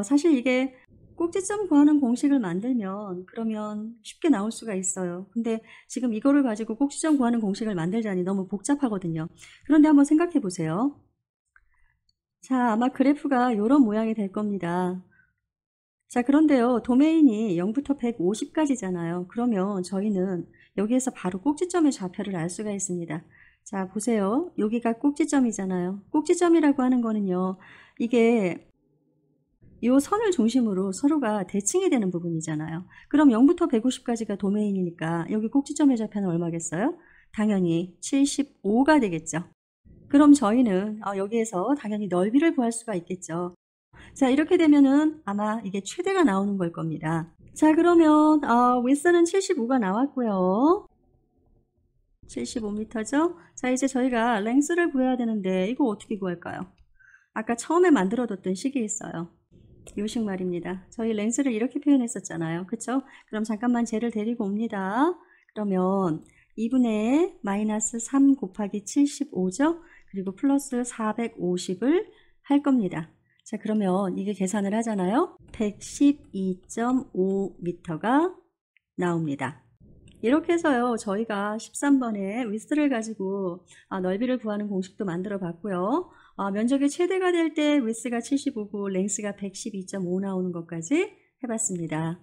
사실 이게 꼭지점 구하는 공식을 만들면 그러면 쉽게 나올 수가 있어요. 근데 지금 이거를 가지고 꼭지점 구하는 공식을 만들자니 너무 복잡하거든요. 그런데 한번 생각해 보세요. 자, 아마 그래프가 이런 모양이 될 겁니다. 자, 그런데요. 도메인이 0부터 150까지잖아요. 그러면 저희는 여기에서 바로 꼭지점의 좌표를 알 수가 있습니다. 자, 보세요. 여기가 꼭지점이잖아요. 꼭지점이라고 하는 거는요. 이게 이 선을 중심으로 서로가 대칭이 되는 부분이잖아요. 그럼 0부터 150까지가 도메인이니까 여기 꼭지점의 좌표는 얼마겠어요? 당연히 75가 되겠죠. 그럼 저희는 여기에서 당연히 넓이를 구할 수가 있겠죠. 자, 이렇게 되면은 아마 이게 최대가 나오는 걸 겁니다. 자, 그러면 윗선은 75가 나왔고요. 75m죠? 자, 이제 저희가 랭스를 구해야 되는데 이거 어떻게 구할까요? 아까 처음에 만들어뒀던 식이 있어요. 요식 말입니다. 저희 랭스를 이렇게 표현했었잖아요. 그쵸? 그럼 잠깐만 쟤를 데리고 옵니다. 그러면 2분의 마이너스 3 곱하기 75죠? 그리고 플러스 450을 할 겁니다. 자, 그러면 이게 계산을 하잖아요. 112.5m가 나옵니다. 이렇게 해서요. 저희가 13번에 위스를 가지고 넓이를 구하는 공식도 만들어 봤고요. 면적이 최대가 될 때 위스가 75고 랭스가 112.5 나오는 것까지 해봤습니다.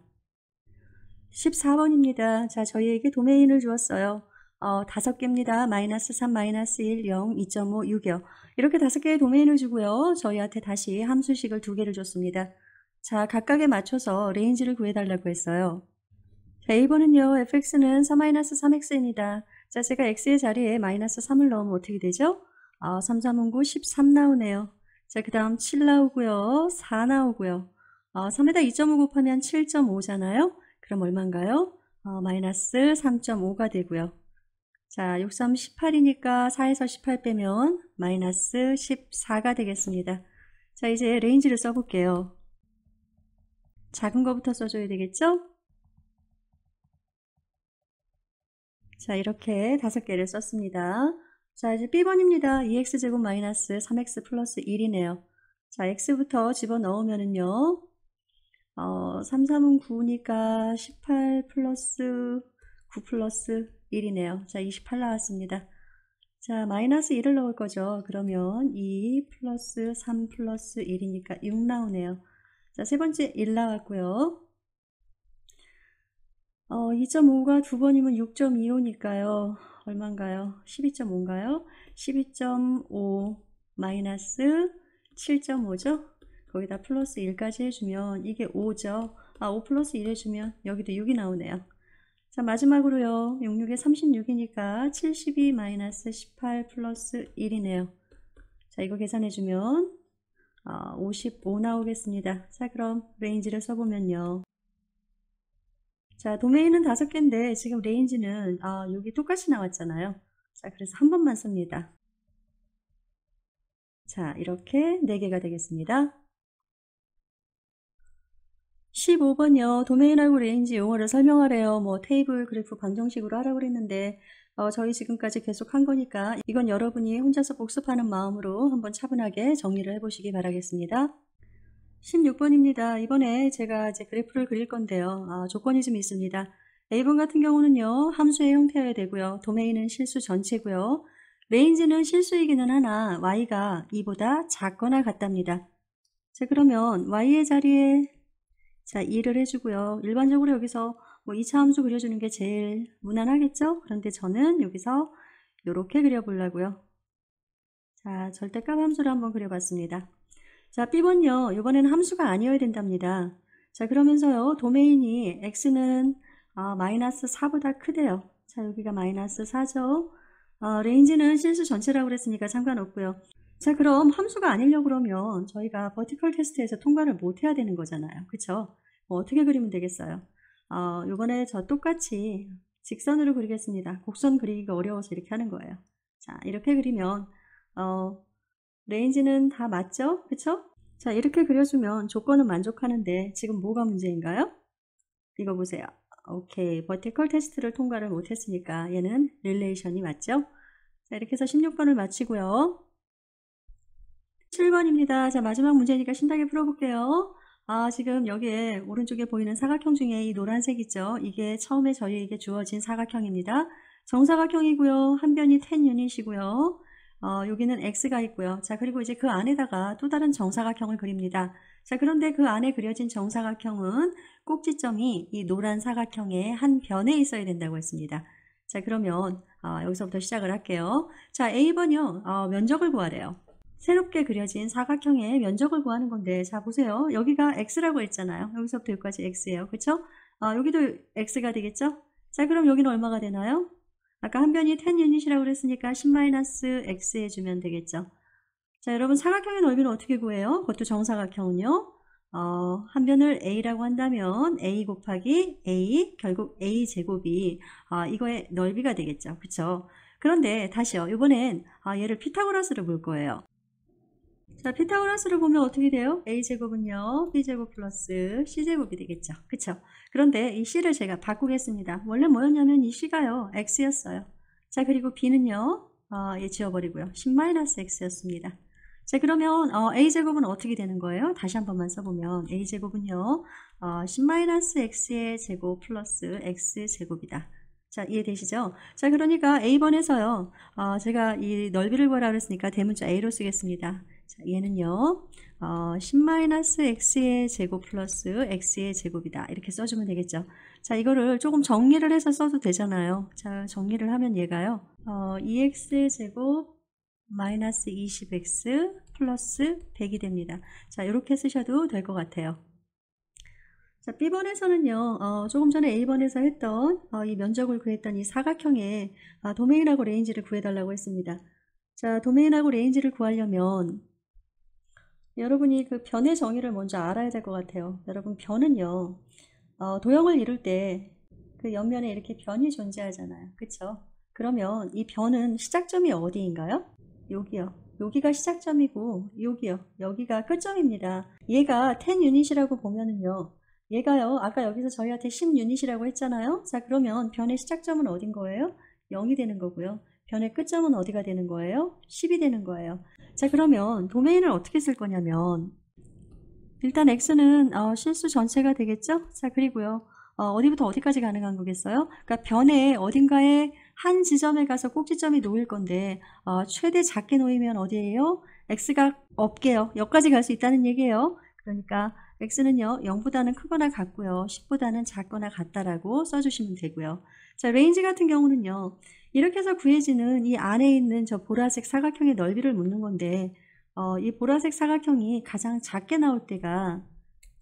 14번입니다. 자, 저희에게 도메인을 주었어요. 5개입니다. 마이너스 3, 마이너스 1, 0, 2.5, 6이요. 이렇게 5개의 도메인을 주고요. 저희한테 다시 함수식을 2개를 줬습니다. 자, 각각에 맞춰서 레인지를 구해달라고 했어요. 자, 1번은요. fx는 4-3x입니다. 자, 제가 x의 자리에 마이너스 3을 넣으면 어떻게 되죠? 3, 3은 9, 13 나오네요. 자, 그 다음 7 나오고요. 4 나오고요. 3에다 2.5 곱하면 7.5잖아요. 그럼 얼마인가요? 마이너스 3.5가 되고요. 자, 6, 3, 18이니까 4에서 18 빼면 마이너스 14가 되겠습니다. 자, 이제 레인지를 써볼게요. 작은 거부터 써줘야 되겠죠? 자, 이렇게 5개를 썼습니다. 자, 이제 B번입니다. 2x제곱 마이너스 3x 플러스 1이네요. 자, x부터 집어넣으면은요. 3, 3은 9니까 18 플러스 9 플러스 1이네요. 자, 28 나왔습니다. 자, 마이너스 1을 넣을 거죠. 그러면 2 플러스 3 플러스 1이니까 6 나오네요. 자, 세 번째 1 나왔고요. 2.5가 두 번이면 6.25니까요. 얼마인가요? 12.5인가요? 12.5 마이너스 7.5죠? 거기다 플러스 1까지 해주면 이게 5죠. 5 플러스 1 해주면 여기도 6이 나오네요. 자, 마지막으로요. 66에 36이니까 72 마이너스 18 플러스 1이네요. 자, 이거 계산해주면 55 나오겠습니다. 자, 그럼 레인지를 써보면요. 자, 도메인은 5개인데 지금 레인지는 여기 똑같이 나왔잖아요. 자, 그래서 한 번만 씁니다. 자, 이렇게 4개가 되겠습니다. 15번이요. 도메인하고 레인지 용어를 설명하래요. 뭐 테이블, 그래프, 방정식으로 하라고 그랬는데 저희 지금까지 계속 한 거니까 이건 여러분이 혼자서 복습하는 마음으로 한번 차분하게 정리를 해보시기 바라겠습니다. 16번입니다. 이번에 제가 이제 그래프를 그릴 건데요. 조건이 좀 있습니다. A번 같은 경우는요. 함수의 형태여야 되고요. 도메인은 실수 전체고요. 레인지는 실수이기는 하나 y가 2보다 작거나 같답니다. 자, 그러면 y의 자리에 2를 해주고요. 일반적으로 여기서 뭐 2차 함수 그려주는 게 제일 무난하겠죠? 그런데 저는 여기서 이렇게 그려보려고요. 자, 절대값 함수를 한번 그려봤습니다. 자, B번요. 이번에는 함수가 아니어야 된답니다. 자, 그러면서요. 도메인이 x는 마이너스 4보다 크대요. 자, 여기가 마이너스 4죠. 레인지는 실수 전체라고 그랬으니까 상관없고요. 자, 그럼 함수가 아니려고 그러면 저희가 버티컬 테스트에서 통과를 못 해야 되는 거잖아요. 그쵸? 뭐 어떻게 그리면 되겠어요? 요번에 저 똑같이 직선으로 그리겠습니다. 곡선 그리기가 어려워서 이렇게 하는 거예요. 자, 이렇게 그리면 레인지는 다 맞죠? 그쵸? 자, 이렇게 그려주면 조건은 만족하는데 지금 뭐가 문제인가요? 이거 보세요. 오케이, 버티컬 테스트를 통과를 못했으니까 얘는 릴레이션이 맞죠? 자, 이렇게 해서 16번을 마치고요. 7번입니다. 자, 마지막 문제니까 신나게 풀어볼게요. 지금 여기에 오른쪽에 보이는 사각형 중에 이 노란색 있죠? 이게 처음에 저희에게 주어진 사각형입니다. 정사각형이고요. 한 변이 10 유닛이고요. 여기는 x가 있고요. 자, 그리고 이제 그 안에다가 또 다른 정사각형을 그립니다. 자, 그런데 그 안에 그려진 정사각형은 꼭지점이 이 노란 사각형의 한 변에 있어야 된다고 했습니다. 자, 그러면 여기서부터 시작을 할게요. 자, A번요. 면적을 구하래요. 새롭게 그려진 사각형의 면적을 구하는 건데, 자, 보세요. 여기가 x라고 했잖아요. 여기서부터 여기까지 x예요. 그쵸? 여기도 x가 되겠죠? 자, 그럼 여기는 얼마가 되나요? 아까 한 변이 10 유닛이라고 그랬으니까 10-x 해주면 되겠죠. 자, 여러분 사각형의 넓이는 어떻게 구해요? 그것도 정사각형은요. 한 변을 a라고 한다면 a 곱하기 a, 결국 a 제곱이 이거의 넓이가 되겠죠. 그쵸? 그런데 다시요. 이번엔 얘를 피타고라스로 볼 거예요. 자, 피타고라스를 보면 어떻게 돼요? a제곱은요, b제곱 플러스 c제곱이 되겠죠. 그쵸? 그런데 이 c를 제가 바꾸겠습니다. 원래 뭐였냐면 이 c가요, x였어요. 자, 그리고 b는요, 얘 지워버리고요. 10-x였습니다. 자, 그러면 a제곱은 어떻게 되는 거예요? 다시 한 번만 써보면 a제곱은요, 10-x의 제곱 플러스 x제곱이다. 자, 이해되시죠? 자, 그러니까 A번에서요, 제가 이 넓이를 구하라 그랬으니까 대문자 A로 쓰겠습니다. 자, 얘는요, 10-x의 제곱 플러스 x의 제곱이다. 이렇게 써주면 되겠죠. 자, 이거를 조금 정리를 해서 써도 되잖아요. 자, 정리를 하면 얘가요, 2x 제곱 마이너스 20x 플러스 100이 됩니다. 자, 이렇게 쓰셔도 될 것 같아요. 자, B번에서는요, 조금 전에 A번에서 했던 이 면적을 구했던 이 사각형의 도메인하고 레인지를 구해달라고 했습니다. 자, 도메인하고 레인지를 구하려면 여러분이 그 변의 정의를 먼저 알아야 될 것 같아요. 여러분, 변은요, 도형을 이룰 때 그 옆면에 이렇게 변이 존재하잖아요. 그쵸? 그러면 이 변은 시작점이 어디인가요? 여기요. 여기가 시작점이고 여기요. 여기가 끝점입니다. 얘가 10 유닛이라고 보면은요. 얘가요. 아까 여기서 저희한테 10 유닛이라고 했잖아요. 자, 그러면 변의 시작점은 어딘 거예요? 0이 되는 거고요. 변의 끝점은 어디가 되는 거예요? 10이 되는 거예요. 자, 그러면 도메인을 어떻게 쓸 거냐면 일단 x는 실수 전체가 되겠죠? 자, 그리고요. 어디부터 어디까지 가능한 거겠어요? 그러니까 변의 어딘가에 한 지점에 가서 꼭지점이 놓일 건데 최대 작게 놓이면 어디예요? x가 없게요. 여기까지 갈 수 있다는 얘기예요. 그러니까 x는요 0보다는 크거나 같고요 10보다는 작거나 같다라고 써주시면 되고요. 자, 레인지 같은 경우는요 이렇게 해서 구해지는 이 안에 있는 저 보라색 사각형의 넓이를 묻는 건데 이 보라색 사각형이 가장 작게 나올 때가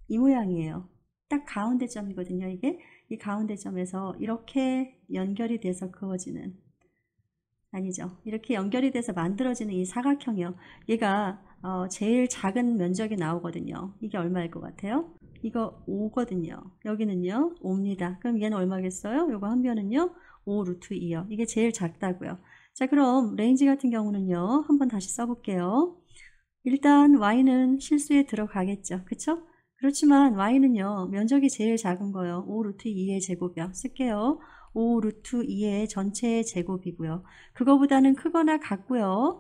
이 모양이에요. 딱 가운데 점이거든요. 이게 이 가운데 점에서 이렇게 연결이 돼서 그어지는, 아니죠, 이렇게 연결이 돼서 만들어지는 이 사각형이요. 얘가 제일 작은 면적이 나오거든요. 이게 얼마일 것 같아요? 이거 5거든요. 여기는요 5입니다. 그럼 얘는 얼마겠어요? 요거 한 변은요 5 루트 2요. 이게 제일 작다고요. 자, 그럼 레인지 같은 경우는요 한번 다시 써볼게요. 일단 y는 실수에 들어가겠죠. 그쵸? 그렇지만 y는요 면적이 제일 작은 거요. 5 루트 2의 제곱이요. 쓸게요. 5 루트 2의 전체의 제곱이고요. 그거보다는 크거나 같고요.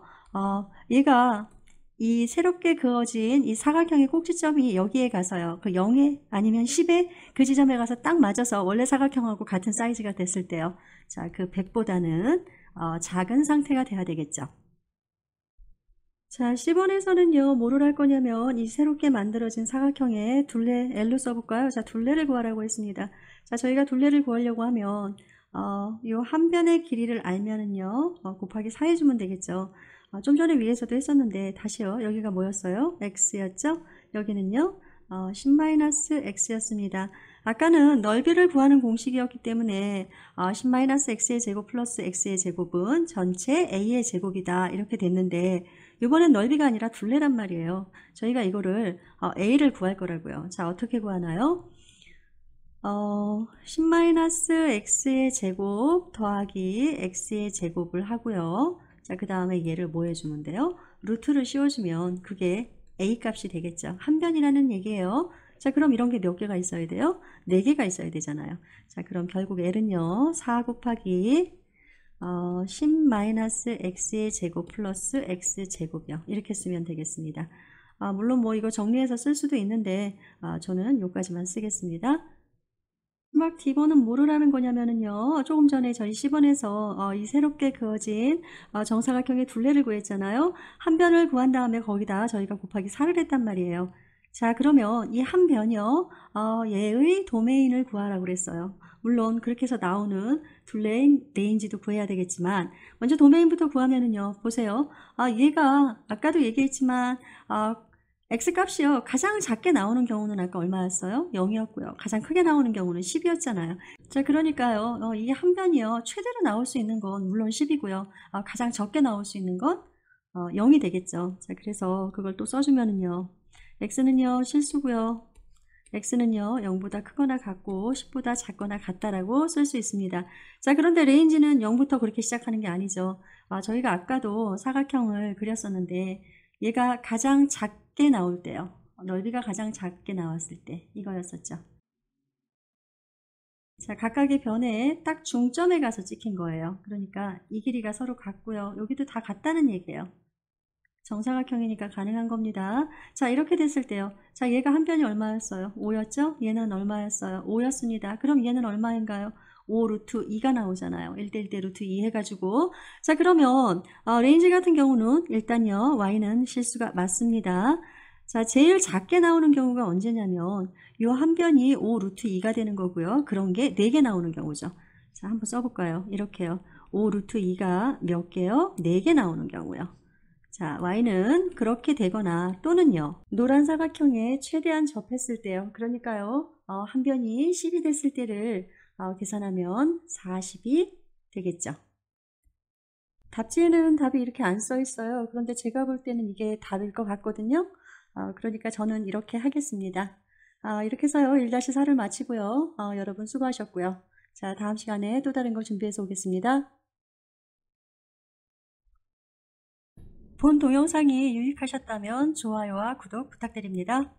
얘가 이 새롭게 그어진 이 사각형의 꼭지점이 여기에 가서요. 그 0에 아니면 10에 그 지점에 가서 딱 맞아서 원래 사각형하고 같은 사이즈가 됐을 때요. 자, 그 100보다는 작은 상태가 돼야 되겠죠. 자, 10번에서는요, 뭐를 할 거냐면 이 새롭게 만들어진 사각형의 둘레 L로 써볼까요? 자, 둘레를 구하라고 했습니다. 자, 저희가 둘레를 구하려고 하면 요 한 변의 길이를 알면은요 곱하기 4 해주면 되겠죠. 좀 전에 위에서도 했었는데 다시요. 여기가 뭐였어요? x였죠? 여기는요. 10-x였습니다. 아까는 넓이를 구하는 공식이었기 때문에 10-x의 제곱 플러스 x의 제곱은 전체 a의 제곱이다. 이렇게 됐는데 이번엔 넓이가 아니라 둘레란 말이에요. 저희가 이거를 a를 구할 거라고요. 자, 어떻게 구하나요? 10-x의 제곱 더하기 x의 제곱을 하고요. 자, 그 다음에 얘를 뭐 해주면 돼요? 루트를 씌워주면 그게 a 값이 되겠죠. 한 변이라는 얘기예요. 자, 그럼 이런 게 몇 개가 있어야 돼요? 4개가 있어야 되잖아요. 자, 그럼 결국 l은요. 4 곱하기 10-x의 제곱 플러스 x제곱이요. 이렇게 쓰면 되겠습니다. 물론 뭐 이거 정리해서 쓸 수도 있는데 저는 요까지만 쓰겠습니다. 막 D번은 뭐를 거냐면요. 조금 전에 저희 10번에서 이 새롭게 그어진 정사각형의 둘레를 구했잖아요. 한 변을 구한 다음에 거기다 저희가 곱하기 4를 했단 말이에요. 자, 그러면 이 한 변이요. 얘의 도메인을 구하라고 그랬어요. 물론 그렇게 해서 나오는 둘레의 레인지도 구해야 되겠지만 먼저 도메인부터 구하면은요. 보세요. 얘가 아까도 얘기했지만 x값이요. 가장 작게 나오는 경우는 아까 얼마였어요? 0이었고요. 가장 크게 나오는 경우는 10이었잖아요. 자, 그러니까요. 이게 한 변이요. 최대로 나올 수 있는 건 물론 10이고요. 가장 적게 나올 수 있는 건 0이 되겠죠. 자, 그래서 그걸 또 써주면은요. x는요. 실수고요. x는요. 0보다 크거나 같고 10보다 작거나 같다라고 쓸 수 있습니다. 자, 그런데 레인지는 0부터 그렇게 시작하는 게 아니죠. 저희가 아까도 사각형을 그렸었는데 얘가 가장 작게 나올 때요. 넓이가 가장 작게 나왔을 때 이거였었죠. 자, 각각의 변에 딱 중점에 가서 찍힌 거예요. 그러니까 이 길이가 서로 같고요. 여기도 다 같다는 얘기예요. 정사각형이니까 가능한 겁니다. 자, 이렇게 됐을 때요. 자, 얘가 한 변이 얼마였어요? 5였죠? 얘는 얼마였어요? 5였습니다. 그럼 얘는 얼마인가요? 5 루트 2가 나오잖아요. 1대 1대 루트 2 해가지고. 자, 그러면 레인지 같은 경우는 일단요. y는 실수가 맞습니다. 자, 제일 작게 나오는 경우가 언제냐면 요 한 변이 5 루트 2가 되는 거고요. 그런 게 4개 나오는 경우죠. 자, 한번 써볼까요? 이렇게요. 5 루트 2가 몇 개요? 4개 나오는 경우요. 자, y는 그렇게 되거나 또는요. 노란 사각형에 최대한 접했을 때요. 그러니까요. 한 변이 10이 됐을 때를 계산하면 40이 되겠죠. 답지에는 답이 이렇게 안 써 있어요. 그런데 제가 볼 때는 이게 답일 것 같거든요. 그러니까 저는 이렇게 하겠습니다. 이렇게 해서요. 1-4를 마치고요. 여러분 수고하셨고요. 자, 다음 시간에 또 다른 거 준비해서 오겠습니다. 본 동영상이 유익하셨다면 좋아요와 구독 부탁드립니다.